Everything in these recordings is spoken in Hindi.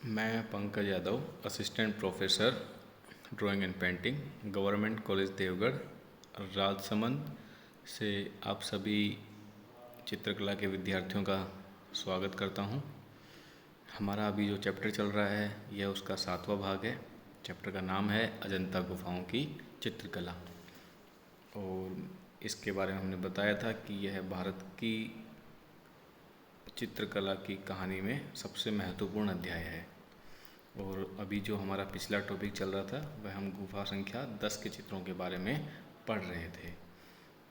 मैं Pankaj Yadav, assistant professor drawing and painting, government college Devgarh, Rajsamand से आप सभी चित्रकला के विद्यार्थियों का स्वागत करता हूं। हमारा अभी जो चैप्टर चल रहा है यह उसका 7वां भाग है। चैप्टर का नाम है अजंता गुफाओं की चित्रकला। और इसके बारे में हमने बताया था कि यह भारत की चित्रकला की कहानी में सबसे महत्वपूर्ण अध्याय है। और अभी जो हमारा पिछला टॉपिक चल रहा था वह हम गुफा संख्या 10 के चित्रों के बारे में पढ़ रहे थे।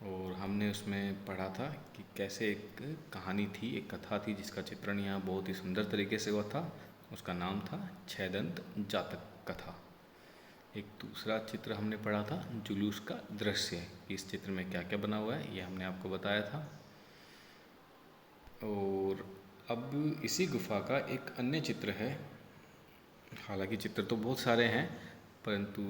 और हमने उसमें पढ़ा था कि कैसे एक कहानी थी, एक कथा थी जिसका चित्रण यहाँ बहुत ही सुंदर तरीके से हुआ था। उसका नाम था छयदंत जातक कथा। एक दूसरा चित्र हमने पढ़ा था जुलूस का दृश्य, कि इस चित्र में क्या क्या बना हुआ है, ये हमने आपको बताया था। और अब इसी गुफा का एक अन्य चित्र है। हालांकि चित्र तो बहुत सारे हैं, परंतु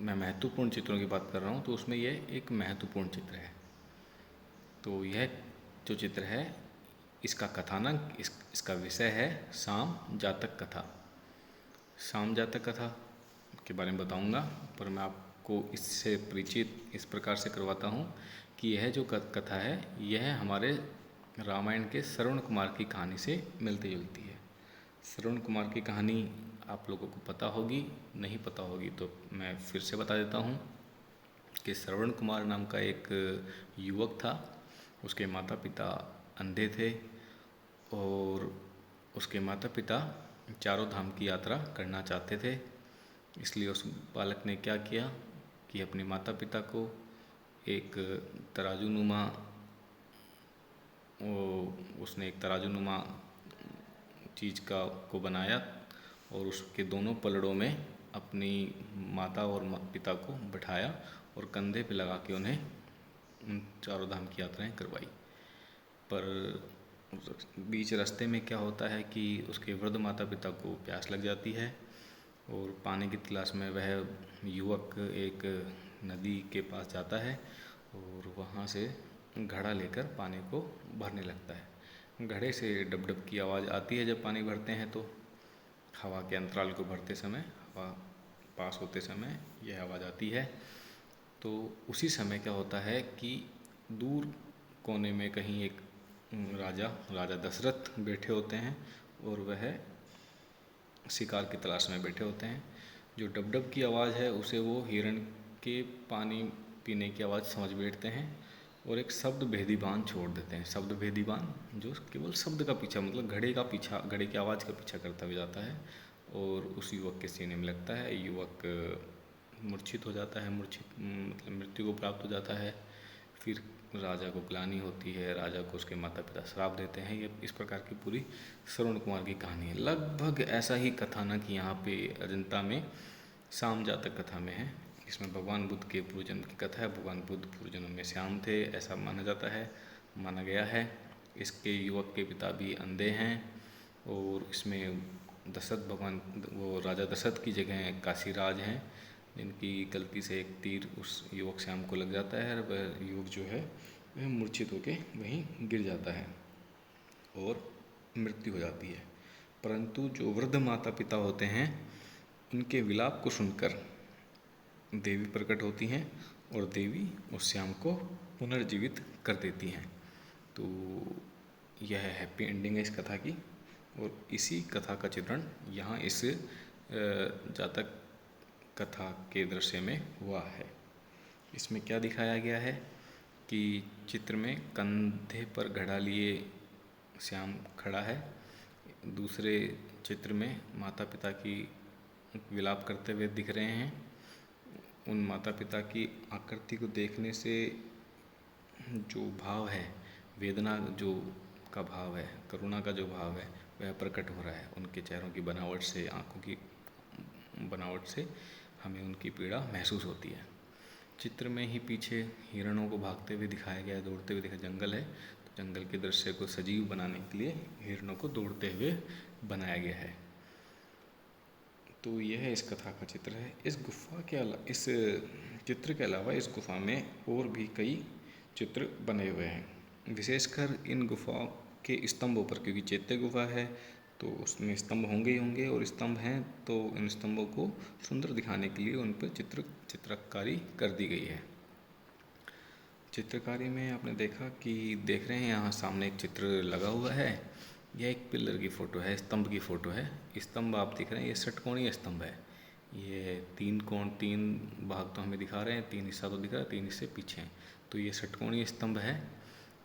मैं महत्वपूर्ण चित्रों की बात कर रहा हूँ, तो उसमें यह एक महत्वपूर्ण चित्र है। तो यह जो चित्र है इसका कथानक, इसका विषय है साम जातक कथा। साम जातक कथा के बारे में बताऊंगा, पर मैं आपको इससे परिचित इस प्रकार से करवाता हूँ कि यह जो कथा है यह हमारे रामायण के श्रवण कुमार की कहानी से मिलती जुलती है। श्रवण कुमार की कहानी आप लोगों को पता होगी, नहीं पता होगी तो मैं फिर से बता देता हूँ कि श्रवण कुमार नाम का एक युवक था। उसके माता पिता अंधे थे और उसके माता पिता चारों धाम की यात्रा करना चाहते थे। इसलिए उस बालक ने क्या किया कि अपने माता पिता को एक तराजू उसने एक तराजू नुमा चीज़ को बनाया और उसके दोनों पलड़ों में अपनी माता और पिता को बैठाया और कंधे पे लगा के उन्हें चारों धाम की यात्राएं करवाई। पर बीच रास्ते में क्या होता है कि उसके वृद्ध माता पिता को प्यास लग जाती है और पानी की तलाश में वह युवक एक नदी के पास जाता है और वहाँ से घड़ा लेकर पानी को भरने लगता है। घड़े से डब डब की आवाज़ आती है जब पानी भरते हैं, तो हवा के अंतराल को भरते समय, हवा पास होते समय यह आवाज़ आती है। तो उसी समय क्या होता है कि दूर कोने में कहीं एक राजा दशरथ बैठे होते हैं और वह शिकार की तलाश में बैठे होते हैं। जो डब डब की आवाज़ है उसे वो हिरण के पानी पीने की आवाज़ समझ बैठते हैं और एक शब्द भेदी बाण छोड़ देते हैं। शब्द भेदी बाण जो केवल शब्द का पीछा, मतलब घड़े की आवाज़ का पीछा करता हुआ जाता है और उस युवक के सीने में लगता है। युवक मूर्छित हो जाता है, मतलब मृत्यु को प्राप्त हो जाता है। फिर राजा को ग्लानि होती है, राजा को उसके माता पिता श्राप देते हैं। ये इस प्रकार की पूरी श्रवण कुमार की कहानी है। लगभग ऐसा ही कथानक यहाँ पे अजंता में साम जातक कथा में है। इसमें भगवान बुद्ध के पूर्वजन्म की कथा है। भगवान बुद्ध पूर्वजन्म में श्याम थे, ऐसा माना गया है। इसके युवक के पिता भी अंधे हैं और इसमें वो राजा दशरथ की जगह काशीराज हैं, जिनकी गलती से एक तीर उस युवक श्याम को लग जाता है और वह युवक जो है वह मूर्छित होकर वहीं गिर जाता है और मृत्यु हो जाती है। परंतु जो वृद्ध माता पिता होते हैं उनके विलाप को सुनकर देवी प्रकट होती हैं और देवी उस श्याम को पुनर्जीवित कर देती हैं। तो यह हैप्पी एंडिंग है इस कथा की और इसी कथा का चित्रण यहाँ इस जातक कथा के दृश्य में हुआ है। इसमें क्या दिखाया गया है कि चित्र में कंधे पर घड़ा लिए श्याम खड़ा है। दूसरे चित्र में माता पिता की विलाप करते हुए दिख रहे हैं। उन माता पिता की आकृति को देखने से जो भाव है, वेदना जो का भाव है, करुणा का जो भाव है वह प्रकट हो रहा है। उनके चेहरों की बनावट से, आँखों की बनावट से हमें उनकी पीड़ा महसूस होती है। चित्र में ही पीछे हिरणों को भागते हुए दिखाया गया है, दौड़ते हुए दिखा। जंगल है तो जंगल के दृश्य को सजीव बनाने के लिए हिरणों को दौड़ते हुए बनाया गया है। तो यह इस कथा का चित्र है। इस चित्र के अलावा इस गुफा में और भी कई चित्र बने हुए हैं। विशेषकर इन गुफाओं के स्तंभों पर, क्योंकि चैत्य गुफा है तो उसमें स्तंभ होंगे ही होंगे, और स्तंभ हैं तो इन स्तंभों को सुंदर दिखाने के लिए उन पर चित्रकारी कर दी गई है। चित्रकारी में आपने देखा कि देख रहे हैं यहाँ सामने एक चित्र लगा हुआ है। यह एक पिलर की फ़ोटो है, स्तंभ की फ़ोटो है। स्तंभ आप देख रहे हैं, ये षटकोणीय स्तंभ है। ये 3 भाग तो हमें दिखा रहे हैं, 3 हिस्सा तो दिख रहा है, 3 हिस्से पीछे हैं। तो ये षटकोणीय स्तंभ है,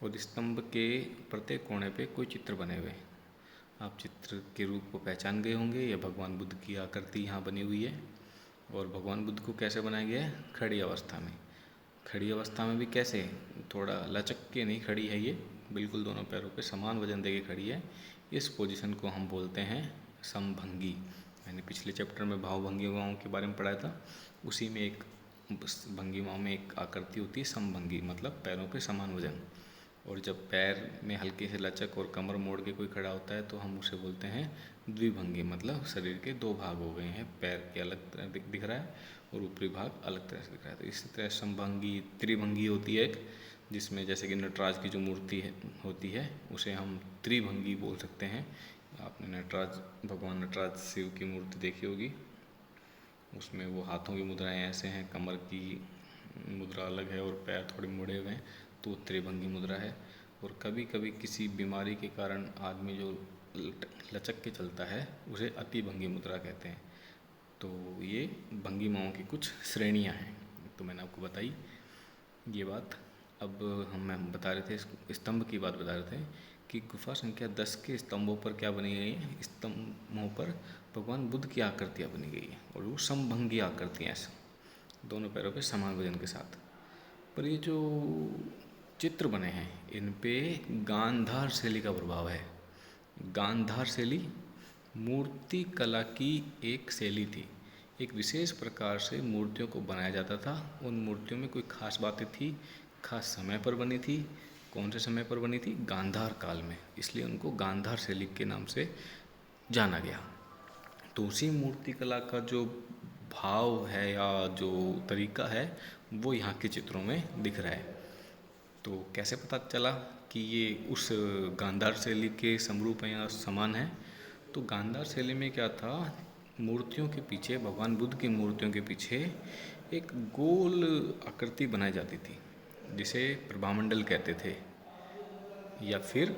और स्तंभ के प्रत्येक कोने पे कोई चित्र बने हुए हैं। आप चित्र के रूप को पहचान गए होंगे। यह भगवान बुद्ध की आकृति यहाँ बनी हुई है। और भगवान बुद्ध को कैसे बनाया गया है? खड़ी अवस्था में। खड़ी अवस्था में भी कैसे? थोड़ा लचक के नहीं खड़ी है ये, बिल्कुल दोनों पैरों पे समान वजन देके खड़ी है। इस पोजीशन को हम बोलते हैं समभंगी। मैंने पिछले चैप्टर में भावभंगिमाओं के बारे में पढ़ाया था। उसी में एक भंगिमाओं में एक आकृति होती है समभंगी, मतलब पैरों पे समान वजन। और जब पैर में हल्की से लचक और कमर मोड़ के कोई खड़ा होता है तो हम उसे बोलते हैं द्विभंगी, मतलब शरीर के 2 भाग हो गए हैं, पैर के अलग तरह दिख रहा है और ऊपरी भाग अलग तरह से दिख रहा है। तो इसी तरह समभंगी, त्रिभंगी होती है एक, जिसमें जैसे कि नटराज की जो मूर्ति होती है उसे हम त्रिभंगी बोल सकते हैं। आपने भगवान नटराज शिव की मूर्ति देखी होगी, उसमें वो हाथों की मुद्राएं ऐसे हैं, कमर की मुद्रा अलग है और पैर थोड़े मुड़े हुए हैं, तो त्रिभंगी मुद्रा है। और कभी कभी किसी बीमारी के कारण आदमी जो लचक के चलता है उसे अतिभंगी मुद्रा कहते हैं। तो ये भंगिमाओं की कुछ श्रेणियां हैं, तो मैंने आपको बताई ये बात। अब हम बता रहे थे, स्तंभ की बात बता रहे थे कि गुफा संख्या 10 के स्तंभों पर क्या बनी गई है? स्तंभों पर भगवान बुद्ध की आकृतियाँ बनी गई हैं, और वो समभंगी आकृतियाँ हैं, दोनों पैरों पे समान वजन के साथ। पर ये जो चित्र बने हैं इन पे गांधार शैली का प्रभाव है। गांधार शैली मूर्ति कला की एक शैली थी। एक विशेष प्रकार से मूर्तियों को बनाया जाता था। उन मूर्तियों में कोई खास बातें थी, खास समय पर बनी थी। कौन से समय पर बनी थी? गांधार काल में, इसलिए उनको गांधार शैली के नाम से जाना गया। तो उसी मूर्ति कला का जो भाव है या जो तरीका है वो यहाँ के चित्रों में दिख रहा है। तो कैसे पता चला कि ये उस गांधार शैली के समरूप है या समान है? तो गांधार शैली में क्या था, मूर्तियों के पीछे, भगवान बुद्ध की मूर्तियों के पीछे एक गोल आकृति बनाई जाती थी, जिसे प्रभामंडल कहते थे या फिर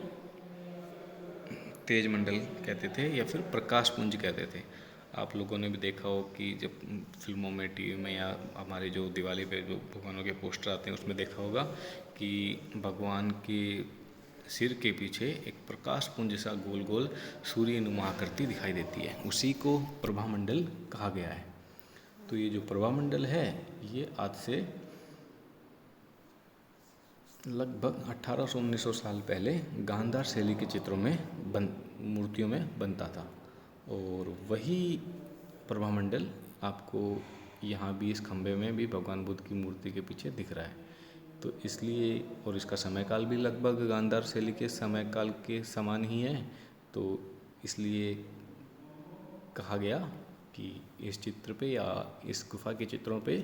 तेज मंडल कहते थे या फिर प्रकाश पुंज कहते थे। आप लोगों ने भी देखा हो कि जब फिल्मों में, टीवी में या हमारे जो दिवाली पे जो भगवानों के पोस्टर आते हैं उसमें देखा होगा कि भगवान के सिर के पीछे एक प्रकाश पुंज सा गोल गोल सूर्य नुमा आकृति दिखाई देती है, उसी को प्रभामंडल कहा गया है। तो ये जो प्रभामंडल है ये आज से लगभग 1800-1900 साल पहले गांधार शैली के चित्रों में मूर्तियों में बनता था, और वही प्रभामंडल आपको यहाँ भी इस खंभे में भी भगवान बुद्ध की मूर्ति के पीछे दिख रहा है। तो इसलिए, और इसका समय काल भी लगभग गांधार शैली के समय काल के समान ही है, तो इसलिए कहा गया कि इस चित्र पे या इस गुफा के चित्रों पे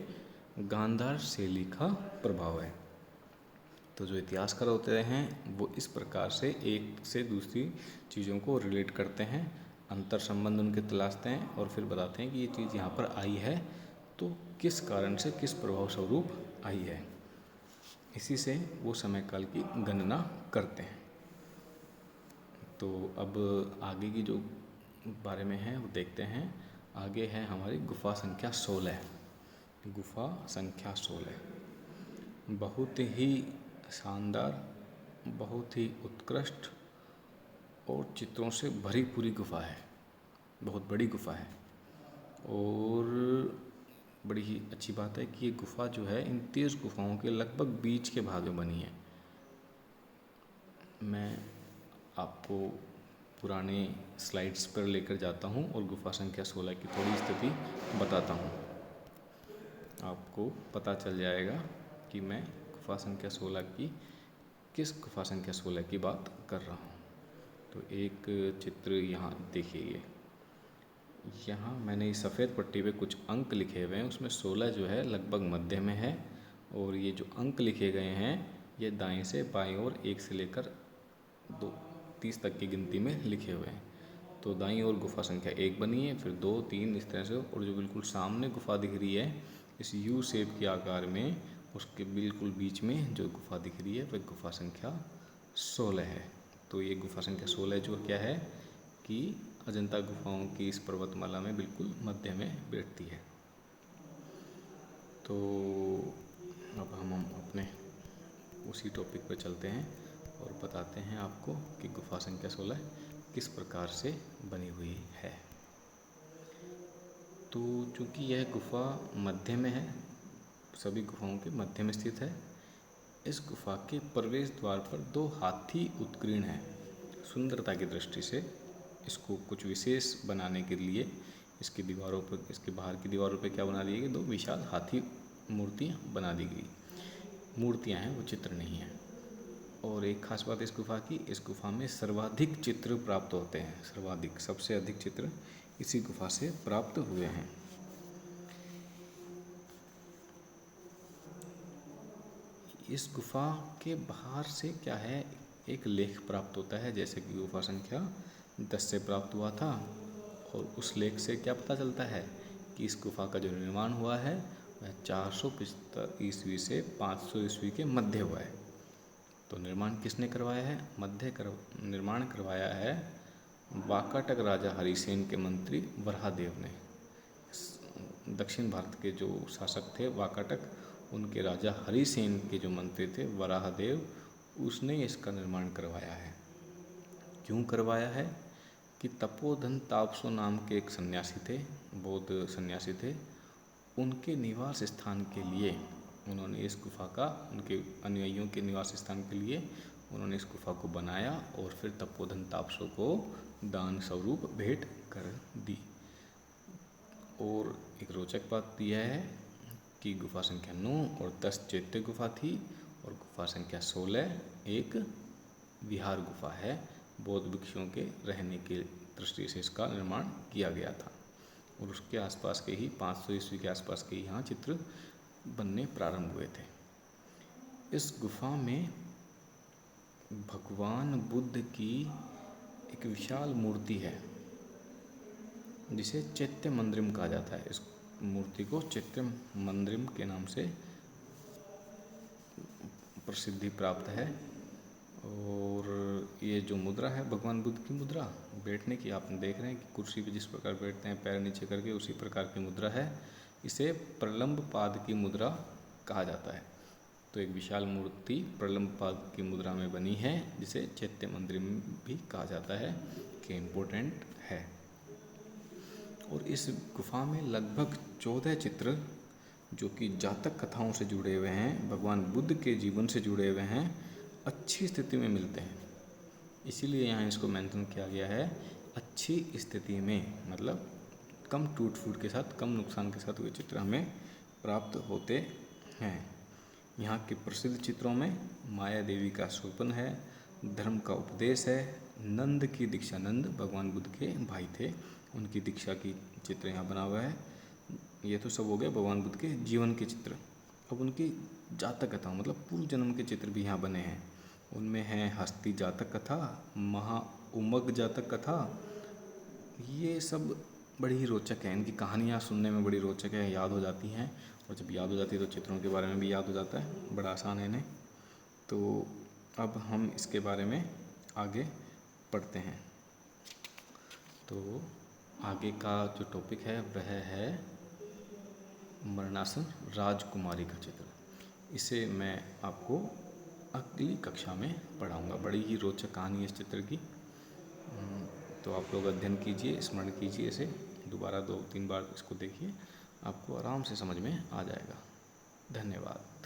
गांधार शैली का प्रभाव है। तो जो इतिहासकार होते हैं वो इस प्रकार से एक से दूसरी चीज़ों को रिलेट करते हैं, अंतर संबंध उनके तलाशते हैं और फिर बताते हैं कि ये चीज़ यहाँ पर आई है तो किस कारण से, किस प्रभाव स्वरूप आई है। इसी से वो समय काल की गणना करते हैं। तो अब आगे की जो बारे में है वो देखते हैं। आगे है हमारी गुफा संख्या 16। गुफा संख्या 16 बहुत ही शानदार, बहुत ही उत्कृष्ट और चित्रों से भरी पूरी गुफा है। बहुत बड़ी गुफा है, और बड़ी ही अच्छी बात है कि ये गुफा जो है इन 30 गुफाओं के लगभग बीच के भाग में बनी है। मैं आपको पुराने स्लाइड्स पर लेकर जाता हूँ और गुफा संख्या 16 की थोड़ी स्थिति बताता हूँ। आपको पता चल जाएगा कि मैं गुफा संख्या 16 की किस गुफा संख्या 16 की बात कर रहा हूँ। तो एक चित्र यहाँ देखिए, यहाँ मैंने इस सफ़ेद पट्टी पे कुछ अंक लिखे हुए हैं, उसमें 16 जो है लगभग मध्य में है, और ये जो अंक लिखे गए हैं ये दाएं से बाएं ओर 1 से लेकर 30 तक की गिनती में लिखे हुए हैं। तो दाईं ओर गुफा संख्या 1 बनी है, फिर 2, 3 इस तरह से, और जो बिल्कुल सामने गुफा दिख रही है इस यू शेप के आकार में, उसके बिल्कुल बीच में जो गुफा दिख रही है वह गुफा संख्या 16 है। तो ये गुफा संख्या 16 जो क्या है कि अजंता गुफाओं की इस पर्वतमाला में बिल्कुल मध्य में बैठती है। तो अब हम अपने उसी टॉपिक पर चलते हैं और बताते हैं आपको कि गुफा संख्या 16 किस प्रकार से बनी हुई है। तो चूँकि यह गुफा मध्य में है, सभी गुफाओं के मध्य में स्थित है, इस गुफा के प्रवेश द्वार पर 2 हाथी उत्कीर्ण हैं। सुंदरता की दृष्टि से इसको कुछ विशेष बनाने के लिए इसकी दीवारों पर, इसके बाहर की दीवारों पर क्या बना दिए गए, 2 विशाल हाथी मूर्तियाँ बना दी गई। मूर्तियाँ हैं, वो चित्र नहीं है। और एक खास बात इस गुफा की, इस गुफा में सर्वाधिक चित्र प्राप्त होते हैं। सर्वाधिक, सबसे अधिक चित्र इसी गुफा से प्राप्त हुए हैं। इस गुफा के बाहर से क्या है, एक लेख प्राप्त होता है, जैसे कि गुफा संख्या 10 से प्राप्त हुआ था। और उस लेख से क्या पता चलता है कि इस गुफा का जो निर्माण हुआ है वह 475 ईस्वी से 500 ईस्वी के मध्य हुआ है। तो निर्माण किसने करवाया है, निर्माण करवाया है वाकाटक राजा हरिसेन के मंत्री वराहदेव ने। दक्षिण भारत के जो शासक थे वाकाटक, उनके राजा हरिसेन के जो मंत्री थे वराहदेव, उसने इसका निर्माण करवाया है। क्यों करवाया है कि तपोधन तापसो नाम के एक सन्यासी थे, बौद्ध सन्यासी थे, उनके निवास स्थान के लिए उन्होंने इस गुफा का, उनके अनुयायियों के निवास स्थान के लिए उन्होंने इस गुफा को बनाया और फिर तपोधन तापसो को दान स्वरूप भेंट कर दी। और एक रोचक बात यह है कि गुफा संख्या 9 और 10 चैत्य गुफा थी और गुफा संख्या 16 एक विहार गुफा है। बौद्ध भिक्षुओं के रहने की दृष्टि से इसका निर्माण किया गया था और उसके आसपास के ही 500 ईस्वी के आसपास के यहाँ चित्र बनने प्रारंभ हुए थे। इस गुफा में भगवान बुद्ध की एक विशाल मूर्ति है जिसे चैत्य मंदिरम कहा जाता है। इस मूर्ति को चैत्य मंदिरम के नाम से प्रसिद्धि प्राप्त है। और ये जो मुद्रा है भगवान बुद्ध की मुद्रा बैठने की, आप देख रहे हैं कि कुर्सी पे जिस प्रकार बैठते हैं पैर नीचे करके, उसी प्रकार की मुद्रा है। इसे प्रलंब पाद की मुद्रा कहा जाता है। तो एक विशाल मूर्ति प्रलंब पाद की मुद्रा में बनी है जिसे चैत्य मंदिर भी कहा जाता है, कि इम्पोर्टेंट है। और इस गुफा में लगभग 14 चित्र जो कि जातक कथाओं से जुड़े हुए हैं, भगवान बुद्ध के जीवन से जुड़े हुए हैं, अच्छी स्थिति में मिलते हैं। इसीलिए यहाँ इसको मेंशन किया गया है अच्छी स्थिति में, मतलब कम टूट फूट के साथ, कम नुकसान के साथ वे चित्र हमें प्राप्त होते हैं। यहाँ के प्रसिद्ध चित्रों में माया देवी का स्वप्न है, धर्म का उपदेश है, नंद की दीक्षा, नंद भगवान बुद्ध के भाई थे, उनकी दीक्षा की चित्र यहाँ बना हुआ है। ये तो सब हो गए भगवान बुद्ध के जीवन के चित्र। अब उनकी जातक कथा, मतलब पूर्व जन्म के चित्र भी यहाँ बने हैं। उनमें है हस्ती जातक कथा, महा उमग जातक कथा। ये सब बड़ी ही रोचक है, इनकी कहानियाँ सुनने में बड़ी रोचक है, याद हो जाती हैं। और जब याद हो जाती है तो चित्रों के बारे में भी याद हो जाता है, बड़ा आसान है इन्हें। तो अब हम इसके बारे में आगे पढ़ते हैं। तो आगे का जो टॉपिक है वह है मरणासन राजकुमारी का चित्र। इसे मैं आपको अगली कक्षा में पढ़ाऊँगा। बड़ी ही रोचक कहानी है इस चित्र की। तो आप लोग अध्ययन कीजिए, स्मरण कीजिए, इसे दोबारा 2-3 बार इसको देखिए, आपको आराम से समझ में आ जाएगा। धन्यवाद।